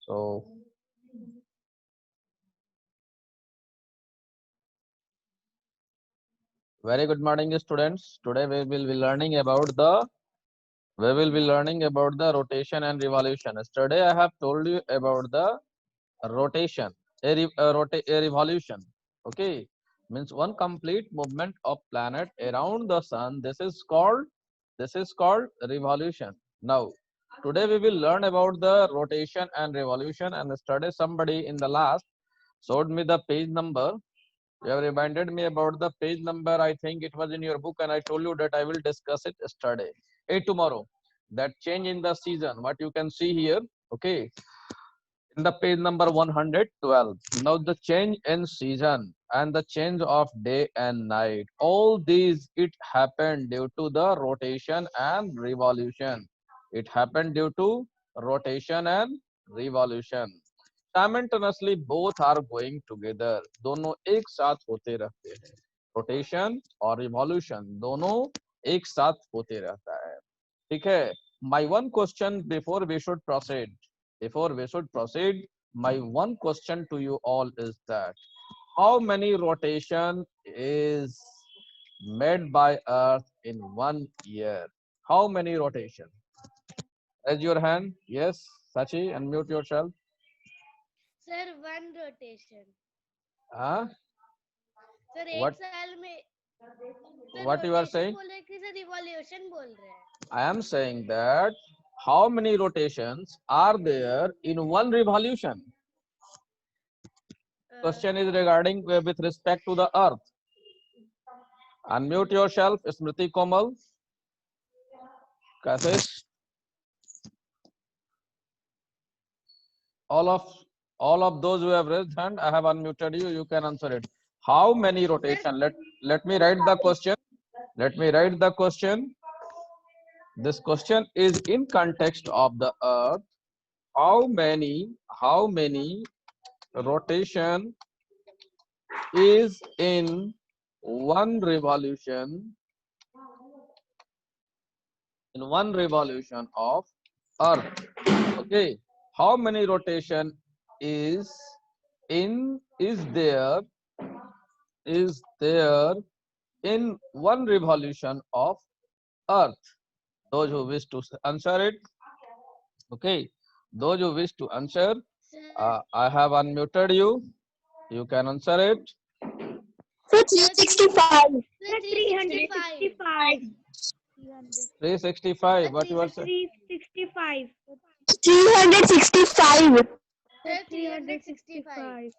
So very good morning, students. Today we will be learning about the rotation and revolution. Yesterday I have told you about the rotation, a revolution. Okay, means one complete movement of planet around the sun. This is called revolution. Now today we will learn about the rotation and revolution. And yesterday somebody in the last showed me the page number. You have reminded me about the page number. I think it was in your book, and I told you that I will discuss it yesterday. Hey, tomorrow. That change in the season, what you can see here. Okay, in the page number 112. Now the change in season and the change of day and night. All these it happened due to the rotation and revolution. It happened due to rotation and revolution. Simultaneously both are going together. दोनों एक साथ होते रहते हैं. Rotation और revolution दोनों एक साथ होते रहता है. ठीक है. My one question before we should proceed, my one question to you all is that how many rotation is made by Earth in 1 year? How many rotation? Raise your hand. Yes, Sachi, unmute yourself. Sir 1 rotation. Huh? Sir What 1 साल में sir what you are rotation saying? बोल रहे हैं कि sir revolution बोल रहे हैं. I am saying that how many rotations are there in one revolution? Question is regarding with respect to the Earth. Unmute yourself, Smriti Komal. Kashish. All of those who have raised hand, I have unmuted you. You can answer it. How many rotation? Let me write the question. Let me write the question. This question is in context of the Earth. How many rotation is in one revolution of Earth? Okay, how many rotation is there in one revolution of Earth? Those who wish to answer it. Okay, those who wish to answer, I have unmuted you. You can answer it. Sir, 365. Sir 365. 365. What you are saying? 365. 365. Sir 365.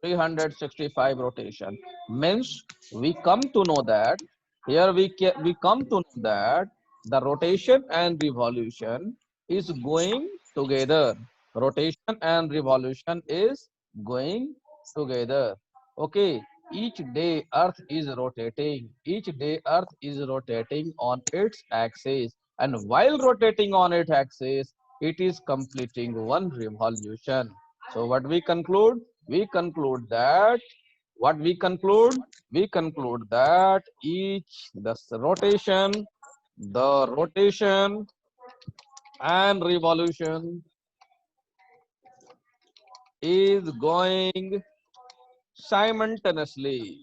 365 rotation means we come to know that we come to know that the rotation and revolution is going together. Rotation and revolution is going together. Okay, each day Earth is rotating. Each day Earth is rotating on its axis, and while rotating on its axis, it is completing one revolution. So what we conclude? We conclude that what we conclude? We conclude that the rotation and revolution is going simultaneously.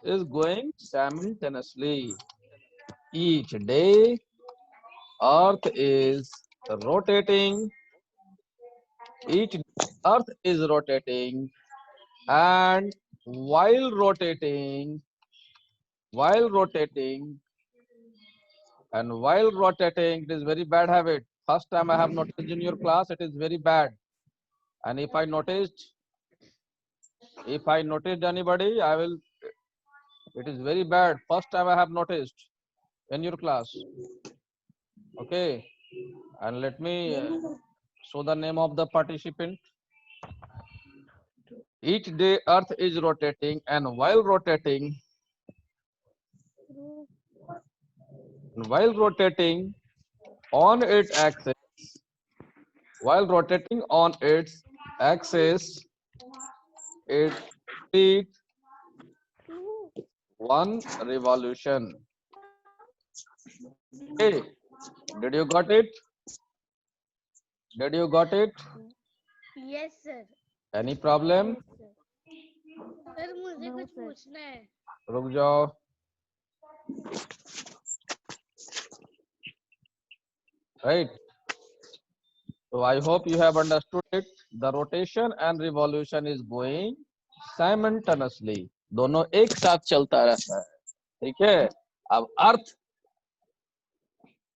Is going simultaneously. Each day, Earth is rotating. Each Earth is rotating, and while rotating, while rotating, while rotating, it is very bad habit. First time I have noticed in your class, it is very bad. And if I noticed anybody, I will. It is very bad. First time I have noticed in your class. Okay, and let me show the name of the participant. Each day Earth is rotating, and while rotating on its axis, while rotating on its axis, it it one revolution. Okay, did you got it? Did you got it? Yes sir. Any problem? Sir मुझे कुछ पूछना है. रुक जाओ. Right. So I hope you have understood it. The rotation and revolution is going simultaneously. दोनों एक साथ चलता रहता है. ठीक है. अब अर्थ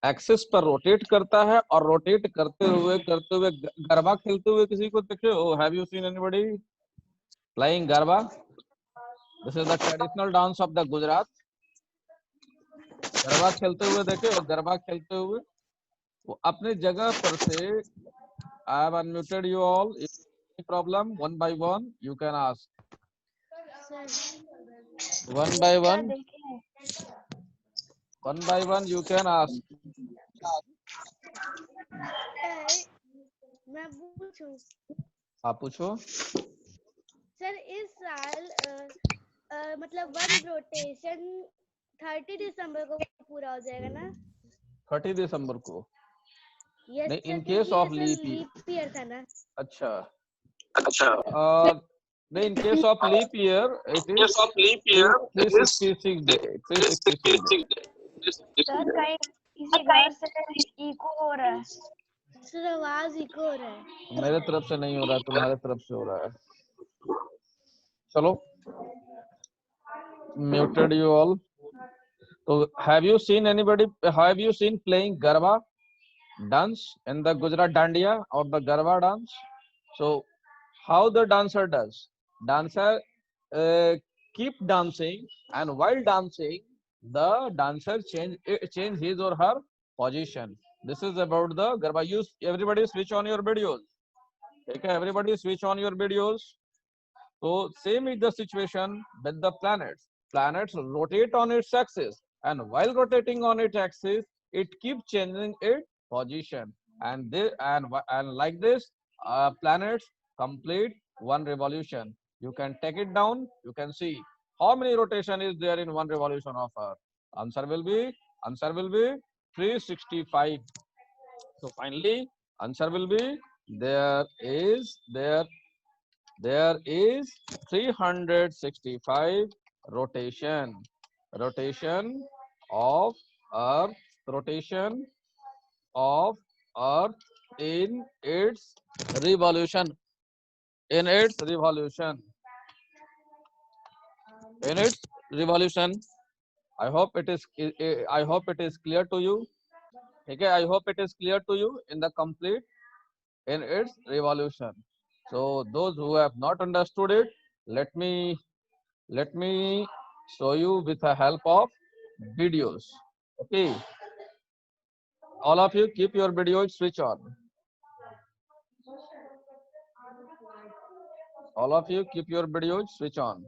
एक्सिस पर रोटेट करता है और रोटेट करते हुए गरबा खेलते हुए किसी को देखे हो? Have you seen anybody playing garba? This is the traditional dance of the Gujarat. Garba खेलते हुए देखे हो? गरबा खेलते हुए वो अपने जगह पर से. I have unmuted you all. Any problem? One by one you can ask. One by one you can ask. मैं पूछूं? आप पूछो. सर इस साल मतलब वन रोटेशन 30 दिसंबर को पूरा हो जाएगा ना? 30 दिसंबर को yes, नहीं, sir, in case of leap year था ना. अच्छा नहीं, in case of leap year it is 366 day. 366 day. Sir कहीं किसी घर से इको हो रहा है. सर आवाज इको हो रहा है. मेरे तरफ से नहीं हो रहा है, तुम्हारे तरफ से हो रहा है. चलो, muted you all. So have you seen playing garba dance in the Gujarat dandiya or the garba dance? So how the dancer does? Dancer keep dancing, and while dancing the dancer change his or her position. This is about the garba. Everybody switch on your videos. Okay, everybody switch on your videos. So same is the situation with the planets. Planets rotate on its axis, and while rotating on its axis, it keeps changing its position. And like this, planets complete one revolution. You can take it down. You can see how many rotation is there in one revolution of Earth. Answer will be 365. So finally, answer will be there is 365 rotation of earth in its revolution I hope it is clear to you. Okay, I hope it is clear to you in the complete in its revolution. So those who have not understood it, let me show you with the help of videos. Okay, all of you keep your videos switch on. All of you keep your videos switch on.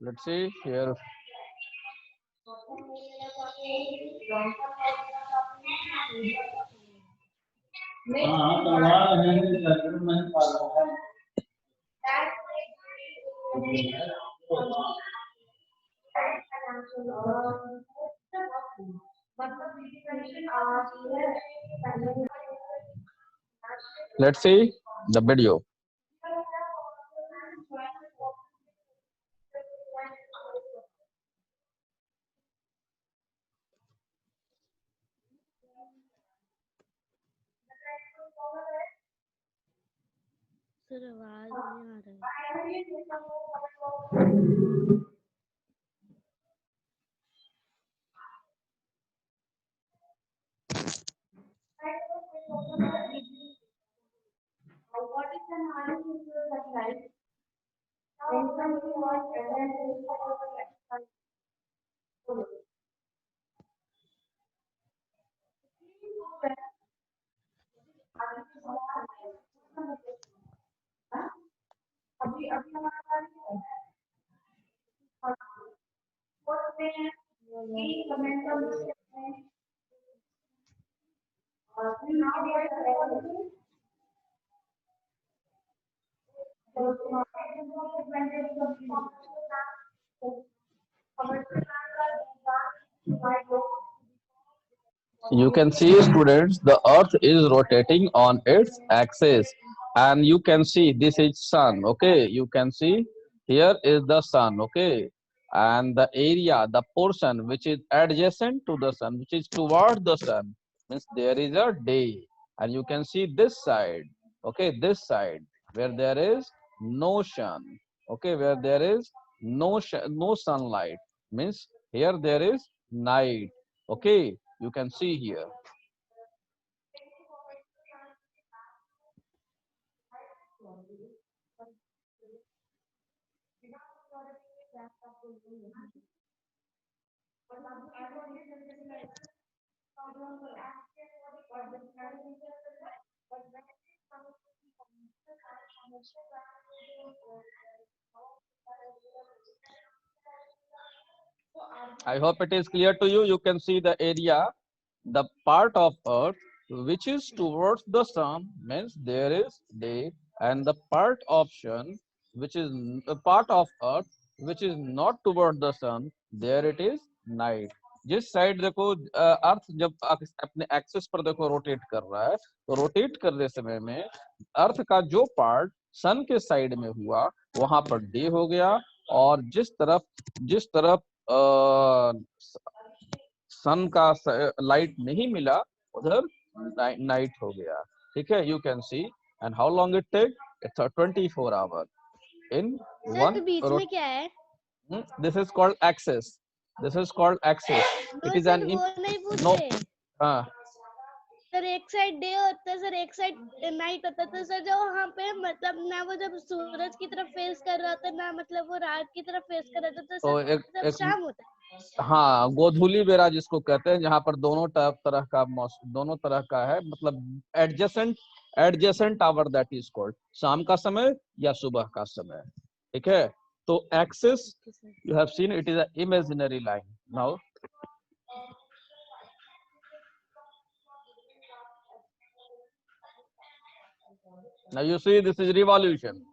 Let's see here. Let's see the video. Sir आवाज नहीं आ रहा है. You can see, students, the earth is rotating on its axis, and you can see this is sun. Okay, you can see here is the sun. Okay, and the area, the portion which is adjacent to the sun, which is toward the sun, means there is a day. And you can see this side. Okay, this side where there is no sun. Okay, where there is no sunlight, means here there is night. Okay, you can see here. I hope it is clear to you. You can see the area, the part of earth which is towards the sun, means there is day, and the part of sun which is a part of earth which is not toward the sun, there it is night. जिस side देखो अर्थ जब अपने axis पर देखो rotate कर रहा है, तो रोटेट करने समय में अर्थ का जो पार्ट सन के साइड में हुआ वहां पर डे हो गया, और जिस तरफ सन का लाइट नहीं मिला उधर नाइट हो गया. ठीक है, you can see. And how long it take? It's 24 hour in sir one. तो बीच में क्या है? This is called axis. This is called axis. It is an वो नहीं नो. पूछे हाँ, सर, एक साइड डे होता है सर, एक साइड नाइट होता है, तो सर जो वहाँ पे मतलब ना वो जब सूरज की तरफ फेस कर रहा था ना मतलब वो रात की तरफ फेस कर रहा था, तो तो सर जब शाम होता है. हाँ, गोधूली बेरा जिसको कहते हैं, जहाँ पर दोनों तरह का दोनों तरह का है, मतलब adjacent hour, that is called शाम का समय या सुबह का समय. ठीक है, तो axis you have seen it is an imaginary line. Now you see this is revolution.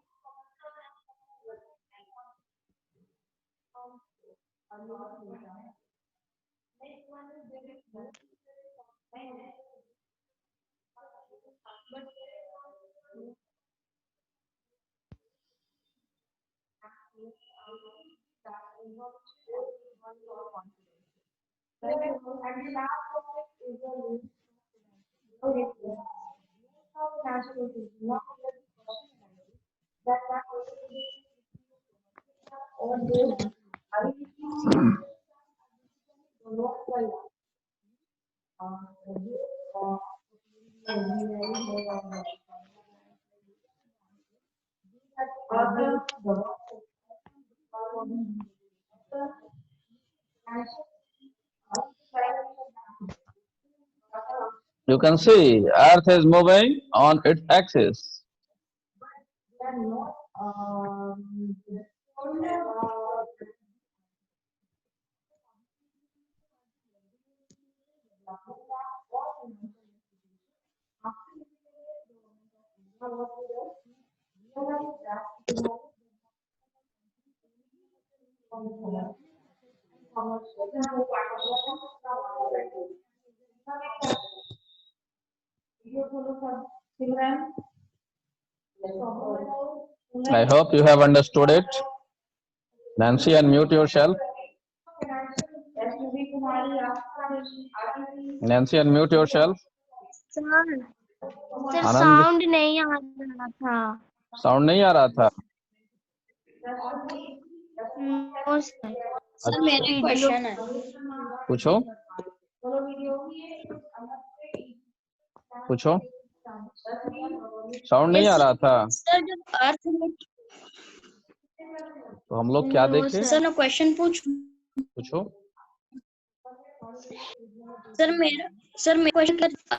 You can see Earth is moving on its axis. I hope you have understood it. Nancy, unmute yourself. Nancy, unmute yourself. Sir Anand, sound नहीं आ रहा था. Sound नहीं आ रहा था. No sir. Sir मेरा question है. पूछो पूछो. साउंड नहीं आ रहा था, सर जब अर्थ में, तो हम लोग क्या देखें? सर मैं क्वेश्चन पूछूं? पूछो. सर मेरा क्वेश्चन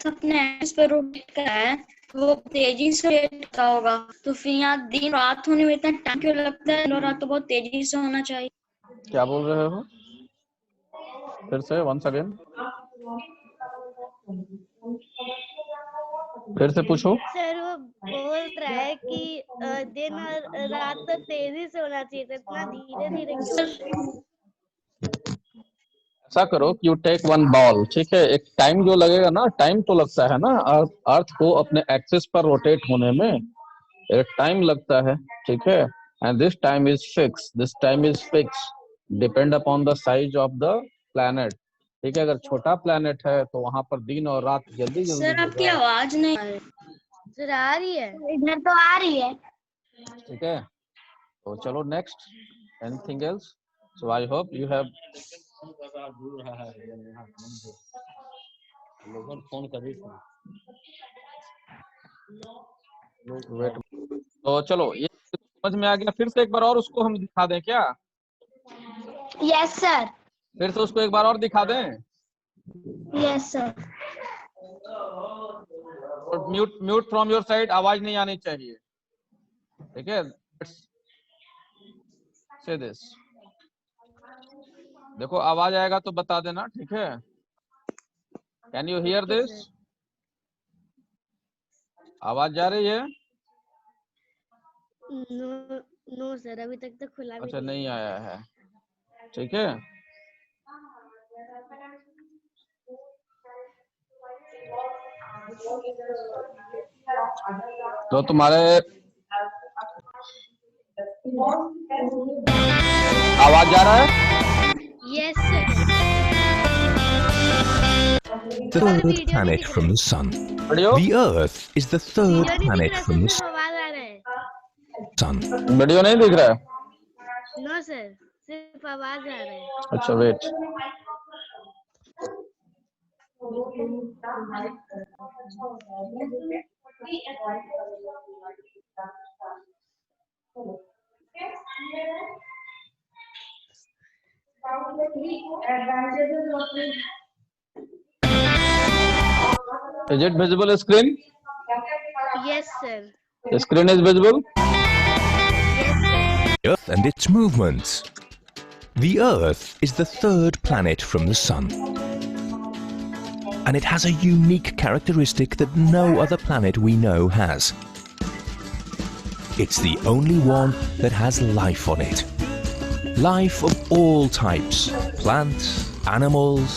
अपने एक्सिस पे रोटेट कर रहा है, वो तेजी से रोटेट का होगा, तो फिर यहाँ दिन रात होने में इतना टाइम क्यों लगता है? दिन और रात तो बहुत तेजी से होना चाहिए। क्या बोल रहे हो? फिर से वंस अगेन, फिर से पूछो। सर वो बोल रहा है कि दिन और रात तो तेजी से होना चाहिए, तो इतना धीरे धीरे क्यों? ऐसा करो कि यू टेक वन बॉल, ठीक है, एक टाइम जो लगेगा ना, टाइम तो लगता है ना अर्थ को अपने एक्सिस पर रोटेट होने में, एक टाइम लगता है, ठीक है, and this time is fix, this time is fix depend upon the size of the planet, ठीक है। अगर छोटा प्लैनेट है तो वहां पर दिन और रात जल्दी जल्दी सर आपकी आवाज नहीं आ रही। सर आ रही है, इधर तो आ रही है। ठीक है। तो चलो next, anything else? So I hope you have phone कर रही थी। तो चलो ये समझ में आ गया, फिर से एक बार और उसको हम दिखा दें क्या? Yes sir. फिर से उसको एक बार और दिखा दें? Yes sir. और म्यूट फ्रॉम योर साइड, आवाज नहीं आनी चाहिए, ठीक है। से दिस, देखो आवाज आएगा तो बता देना, ठीक है। Can you here this? आवाज जा रही है? नो सर, अभी तक तो खुला भी अच्छा नहीं आया है, ठीक है। तो तुम्हारे आवाज जा रहा है? Yes sir. The third planet from the sun. The Earth is the third planet from the आवाज आ रहा है। sun. वीडियो नहीं दिख रहा है? नो सर, सिर्फ आवाज आ रहा है। अच्छा wait, is it visible screen? Yes sir. The screen is visible? Yes sir. Earth and its movements. The Earth is the third planet from the sun. And it has a unique characteristic that no other planet we know has. It's the only one that has life on it. Life of all types, plants, animals.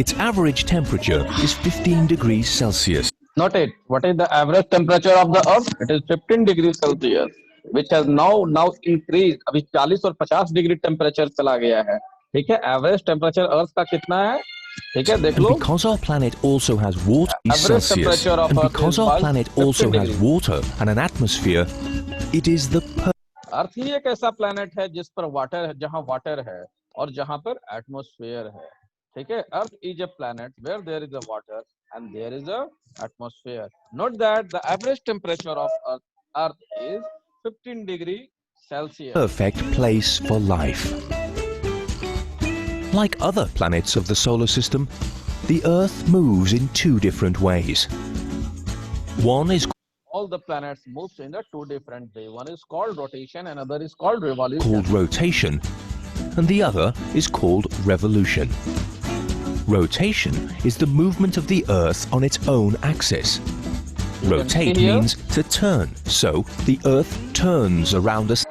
Its average temperature is 15 degrees Celsius. Note it. What is the average temperature of the Earth? It is 15 degrees Celsius, which has now increased. अभी 40 और 50 degree temperature चला गया है, ठीक है। Average temperature अर्थ का कितना है, ठीक है, देख लो। And because our planet also has water, Celsius, and because our planet also has water and an atmosphere, it is the अर्थ ही एक ऐसा प्लैनेट है जिस पर वाटर है, जहां वाटर है और जहां पर एटमॉस्फेयर है, ठीक है। Earth is a planet where there is a water and there is a atmosphere. Note that the average temperature of Earth is 15 degrees Celsius. Perfect place for life. Like other planets of the solar system, the Earth moves in two different ways. One is all the planets moves in a two different way. One is called rotation and other is called revolution. Called rotation, and the other is called revolution. Rotation is the movement of the Earth on its own axis. Rotate means to turn, so the Earth turns around us.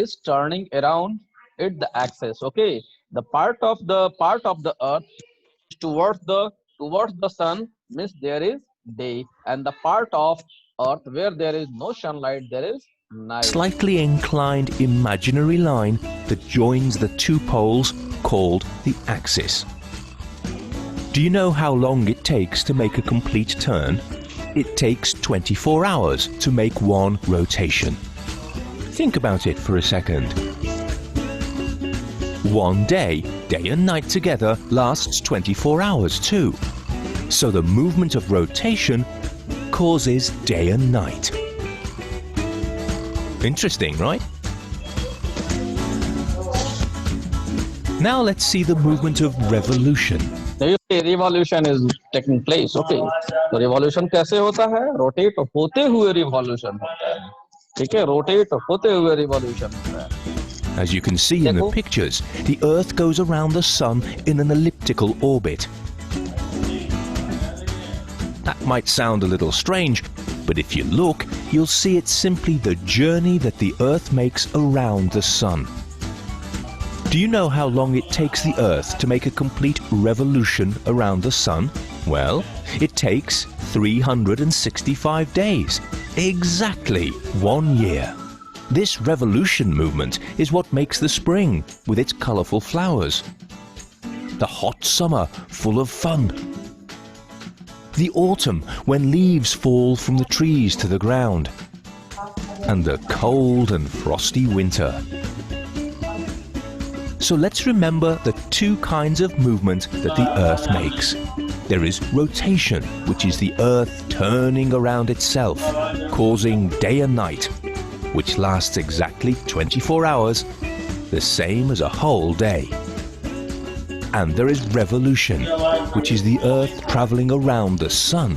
Is turning around it the axis. Okay, the part of the Earth towards the sun means there is day, and the part of Earth where there is no sunlight there is night. Slightly inclined imaginary line that joins the two poles called the axis. Do you know how long it takes to make a complete turn? It takes 24 hours to make one rotation. Think about it for a second. One day and night together, lasts 24 hours too. So the movement of rotation causes day and night. Interesting, right? Now let's see the movement of revolution. Revolution is taking place. Okay, तो revolution कैसे होता है? Rotate होते हुए revolution होता है. ठीक है, rotate होते हुए revolution होता है. As you can see in the pictures, the Earth goes around the Sun in an elliptical orbit. That might sound a little strange, but if you look, you'll see it's simply the journey that the Earth makes around the Sun. Do you know how long it takes the Earth to make a complete revolution around the Sun? Well, it takes 365 days. Exactly 1 year. This revolution movement is what makes the spring with its colourful flowers, the hot summer full of fun, the autumn when leaves fall from the trees to the ground, and the cold and frosty winter. So let's remember the two kinds of movement that the Earth makes. There is rotation, which is the Earth turning around itself, causing day and night, which lasts exactly 24 hours, the same as a whole day. And there is revolution, which is the Earth travelling around the Sun,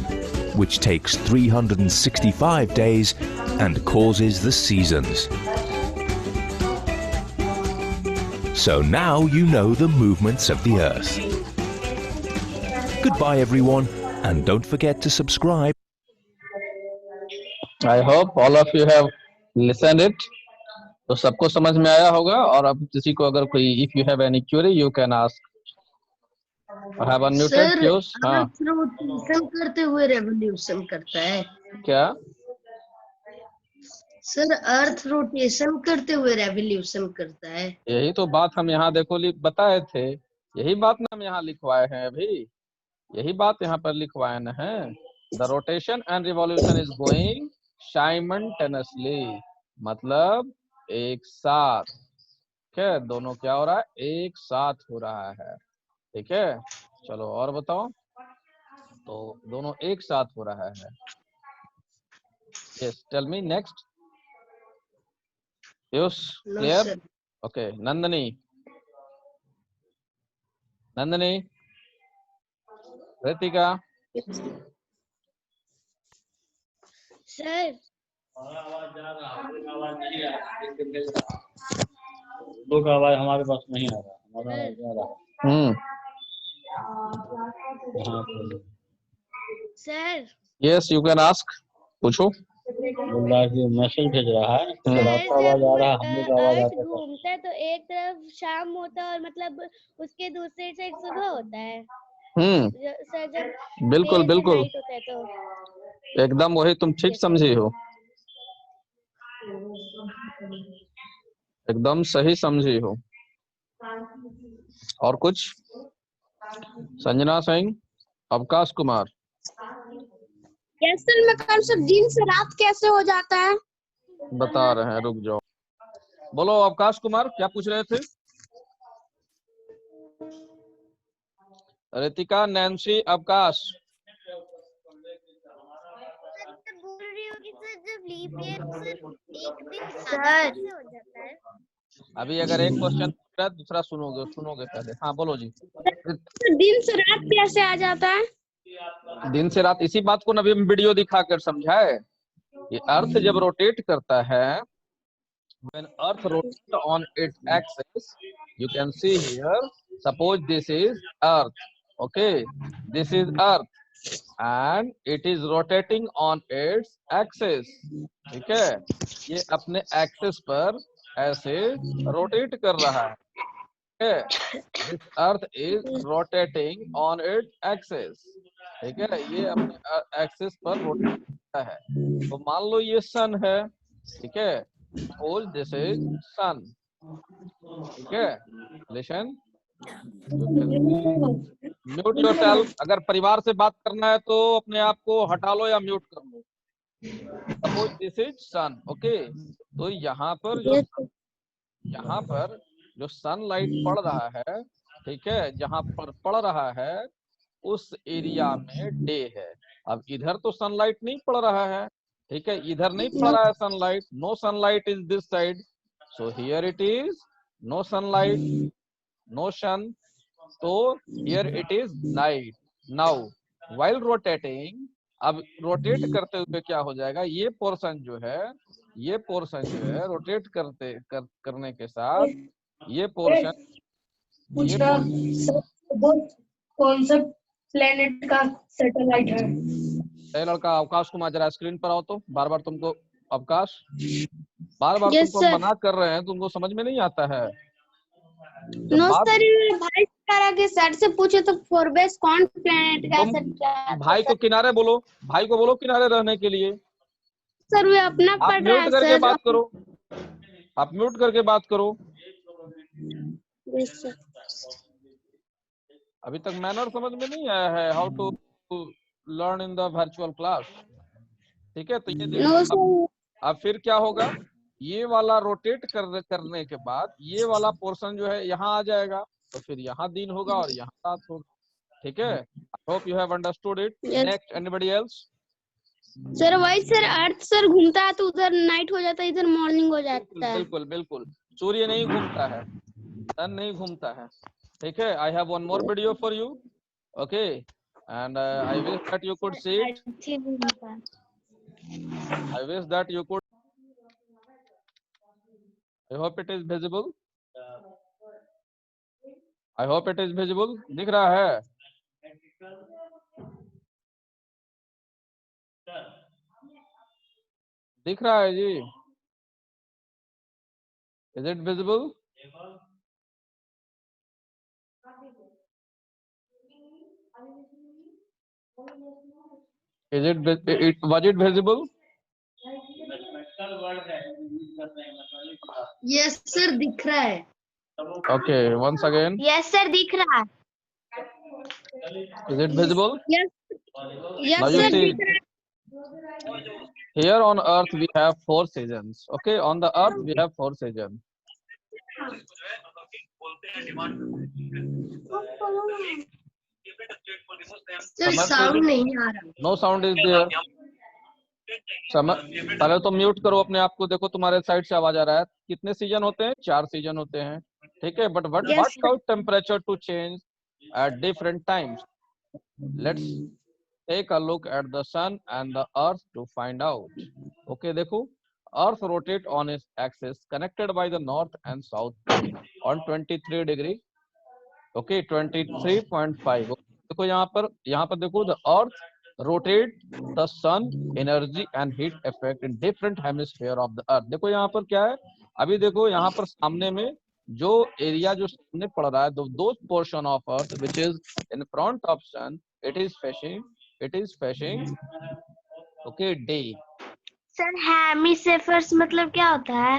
which takes 365 days and causes the seasons. So now you know the movements of the Earth. Goodbye everyone, and don't forget to subscribe. I hope all of you have listened it. तो सबको समझ में आया होगा. और अब किसी को अगर कोई if you have any query you can ask. I have unmuted Piyush. हाँ. रोटेशन करते हुए रेवोल्यूशन करता है. क्या? सर अर्थ रोटेशन करते हुए रेवोल्यूशन करता है. यही तो बात हम यहाँ देखो बताए थे. यही बात ना हम यहाँ लिखवाए हैं अभी. यही बात यहाँ पर लिखवाए न हैं. The rotation and revolution is going simultaneously. मतलब एक साथ. ठीक है, दोनों क्या हो रहा है? एक साथ हो रहा है. ठीक है, चलो और बताओ. तो दोनों एक साथ हो रहा है. Yes, tell me next. Yes, clear? sir. Okay, Nandini. Nandini. Ritika. Sir लोग का आवाज हमारे पास नहीं आ रहा. हमारा आवाज आ रहा. Sir Yes, you can ask. पूछो. बोल रहा है कि मैसेज भेज रहा है. आपका आवाज आ रहा है, हम लोग का आवाज अर्थ आता है. घूमता है तो एक तरफ शाम होता है और मतलब उसके दूसरे साइड सुबह होता है. सर जब बिल्कुल बिल्कुल night होता है तो एकदम वही तुम ठीक समझी हो. एकदम सही समझी हो. और कुछ? संजना सिंह, अवकाश कुमार. सर मैं कल से दिन से रात कैसे हो जाता है? बता रहे हैं, रुक जाओ. बोलो अवकाश कुमार, क्या पूछ रहे थे? रितिका, नैन्सी, अवकाश. बोल रही हूँ कि सर जब लीप ईयर एक दिन सर हो जाता है. अभी अगर एक क्वेश्चन दूसरा सुनोगे पहले. हाँ बोलो जी. दिन से रात कैसे आ जाता है? दिन से रात इसी बात को नबी वीडियो दिखाकर समझाए. ये अर्थ जब रोटेट करता है, when earth rotates on its axis, you can see here, suppose this is earth. Okay, this is earth and it is rotating on its axis. ठीक है, ये अपने एक्सिस पर ऐसे रोटेट कर रहा है. This earth is rotating on its axis. ठीक है, ये अपने एक्सिस पर रोटेट करता है. तो मान लो ये सन है. ठीक है, suppose this is sun. ठीक है, listen. Mute yourself. अगर परिवार से बात करना है तो अपने आप को हटा लो या म्यूट कर लो. Suppose this is sun. Okay, तो यहाँ पर जो सनलाइट पड़ रहा है, ठीक है, जहाँ पर पड़ रहा है उस एरिया में डे है। अब इधर तो सनलाइट नहीं पड़ रहा है, ठीक है, इधर नहीं पड़ रहा है sunlight, no sunlight is this side, so here it is no sunlight, no sun, तो here it is night. Now while rotating, अब रोटेट करते हुए क्या हो जाएगा, ये पोर्शन जो है, ये पोर्शन जो है रोटेट करने के साथ ये पोर्शन, ये कौन सा प्लेनेट का सैटेलाइट है? ए लड़का अवकाश कुमार जरा स्क्रीन पर आओ तो, बार बार तुमको अवकाश, बार बार Yes, तुमको sir. मना कर रहे हैं, तुमको समझ में नहीं आता है। नो बात- सर, भाई के सर से पूछे तो फोर्बेस कौन प्लेनेट का तुम सर? भाई को किनारे बोलो, भाई को बोलो किनारे रहने के लिए। सर वे अपना आप पढ़ रहा म्यूट है करके सर। बात करो, आप म्यूट करके बात करो। Yes, sir. अभी तक मैनर समझ में नहीं आया है, how to learn in the virtual class, ठीक है। तो ये देखो, No, sir. अब फिर क्या होगा, ये वाला रोटेट करने के बाद ये वाला पोर्शन जो है यहाँ आ जाएगा, तो फिर यहाँ दिन होगा और यहाँ रात होगा, ठीक है। I hope you have understood it. Yes. Next, anybody else? Sir वही सर, अर्थ सर घूमता है तो उधर नाइट हो जाता है, इधर मॉर्निंग हो जाता है। बिल्कुल बिल्कुल, सूर्य नहीं घूमता है, सन नहीं घूमता है, ठीक है। I have one more video for you, okay, and I wish that you could see it, I wish that you could. I hope it is visible. I hope it is visible. दिख रहा है? दिख रहा है जी? Is it visible? Is it was it visible? Yes sir दिख रहा है। Okay, once again. Yes sir दिख रहा है। Is it visible? Yes Now you sir see, दिख रहा है। here on earth we have 4 seasons. Okay, on the earth we have 4 seasons. Sir समझ साउंड नहीं आ रहा। No sound is there. पहले तो म्यूट करो अपने आप को, देखो तुम्हारे साइड से आवाज आ रहा है। कितने सीजन होते हैं? 4 सीजन होते हैं, ठीक है। But what cause temperature to change at different times? Let's take a look at the sun and the earth to find out. Okay, देखो, earth rotate on its axis connected by the north and south on 23 degree, okay, 23.5। देखो यहाँ पर देखो, the earth rotate the sun energy and heat effect in different hemisphere of the earth। देखो यहाँ पर क्या है, अभी देखो यहाँ पर सामने में जो एरिया जो सामने पड़ रहा है, those portion of earth which is in front of sun, it is facing okay day। Sir hemispheres मतलब क्या होता है?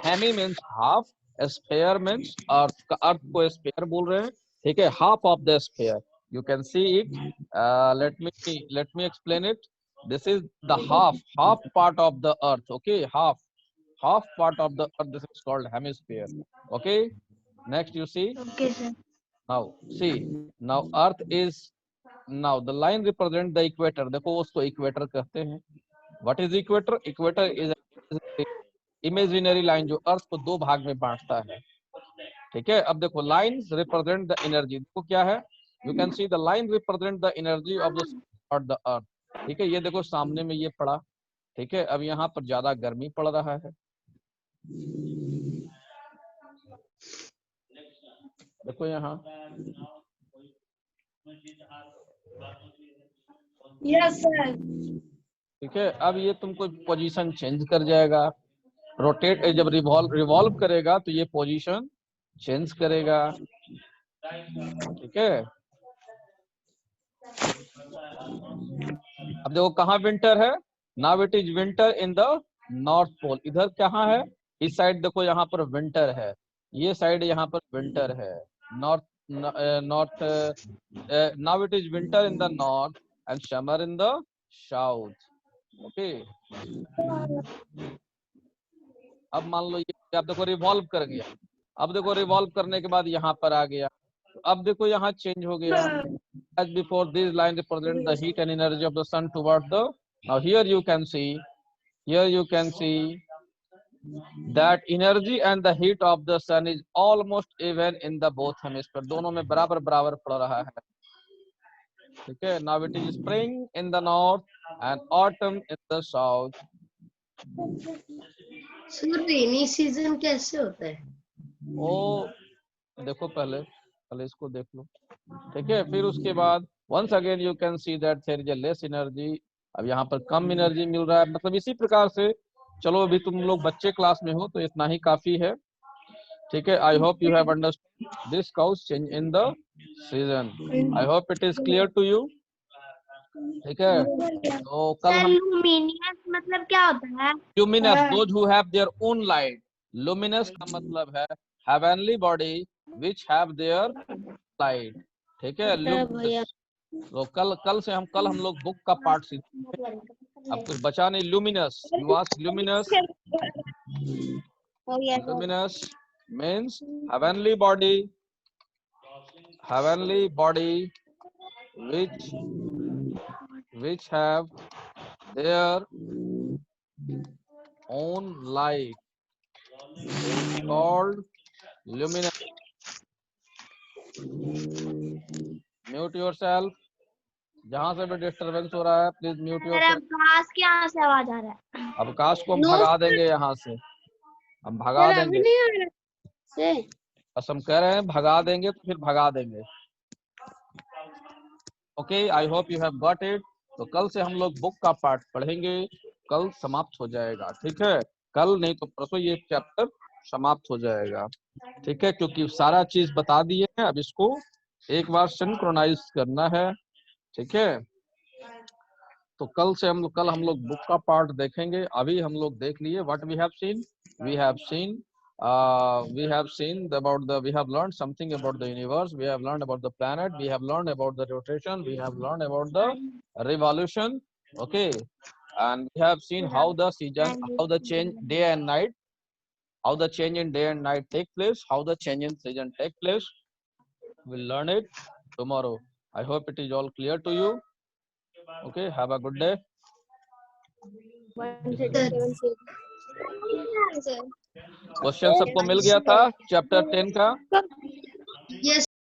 Hemi means half, sphere means earth का, अर्थ को स्फीयर बोल रहे हैं, ठीक है, half of the sphere. You can see it. Let me explain it. This is the half part of the earth. Okay, half part of the earth. This is called hemisphere. Okay. Next, you see. Okay, sir. Now see. Now earth is, now the line represent the equator. देखो उसको equator कहते हैं। What is equator? Equator is imaginary line जो अर्थ को 2 भाग में बांटता है, ठीक है। अब देखो, lines represent the energy। देखो क्या है, you can see the line represent the energy of the sun or the earth, ठीक है। ये देखो सामने में ये पड़ा, ठीक है। अब यहाँ पर ज्यादा गर्मी पड़ रहा है, देखो यहाँ, यस सर। ठीक है। अब ये तुमको पोजीशन चेंज कर जाएगा, रोटेट जब रिवॉल्व करेगा तो ये पोजीशन चेंज करेगा, ठीक है। अब देखो कहाँ विंटर है, now it is winter in the north pole. इधर कहाँ है, इस साइड देखो यहाँ पर विंटर है, ये साइड यहाँ पर विंटर है, north now it is winter in the north and summer in the south, okay. अब मान लो ये आप देखो रिवॉल्व कर गया, अब देखो रिवॉल्व करने के बाद यहाँ पर आ गया, अब देखो यहाँ चेंज हो गया। As before, these lines represent the heat and energy of the sun toward the. Now here you can see that energy and the heat of the sun is almost even in the both hemisphere. दोनों में बराबर बराबर पड़ रहा है, ठीक है। Now it is spring in the north and autumn in the south. Sir rainy season कैसे होता है? ओ देखो पहले इसको देख लो, ठीक है। फिर उसके बाद once again you can see that there is a less energy. अब यहाँ पर कम एनर्जी मिल रहा है, मतलब इसी प्रकार से। चलो अभी तुम लोग बच्चे क्लास में हो तो इतना ही काफी है, ठीक है। I hope you have understood this cause change in the season. I hope it is clear to you, ठीक है। तो कल हम लुमिनियस मतलब क्या होता है? Luminous, those who have their own light. Luminous का मतलब है heavenly body which have their light, ठीक है। लुमिनस। तो कल से कल हम लोग बुक का पार्ट सीखेंगे। अब कुछ बचा नहीं। Luminous, you ask luminous. Luminous means heavenly body which have their own light is called luminous. Mute yourself. जहाँ से भी डिस्टरबेंस हो रहा है प्लीज म्यूट योरसेल्फ। अवकाश के यहाँ से आवाज आ रहा है। अवकाश को हम भगा देंगे यहाँ से, हम भगा देंगे। बस हम कह रहे हैं भगा देंगे तो फिर भगा देंगे। Okay, I hope you have got it. तो कल से हम लोग बुक का पार्ट पढ़ेंगे, कल समाप्त हो जाएगा, ठीक है। कल नहीं तो परसों ये चैप्टर समाप्त हो जाएगा, ठीक है। क्योंकि सारा चीज बता दिए हैं, अब इसको एक बार सिंक्रोनाइज करना है, ठीक है। तो कल हम लोग बुक का पार्ट देखेंगे। अभी हम लोग देख लिए what we have seen. we have learned something about the universe, we have learned about the planet, we have learned about the rotation, we have learned about the revolution, okay. And we have seen how the season, how the change day and night, how the change in day and night take place, how the change in season take place. We'll learn it tomorrow. I hope it is all clear to you. Okay, have a good day. Question सबको मिल गया था chapter 10 का? Yes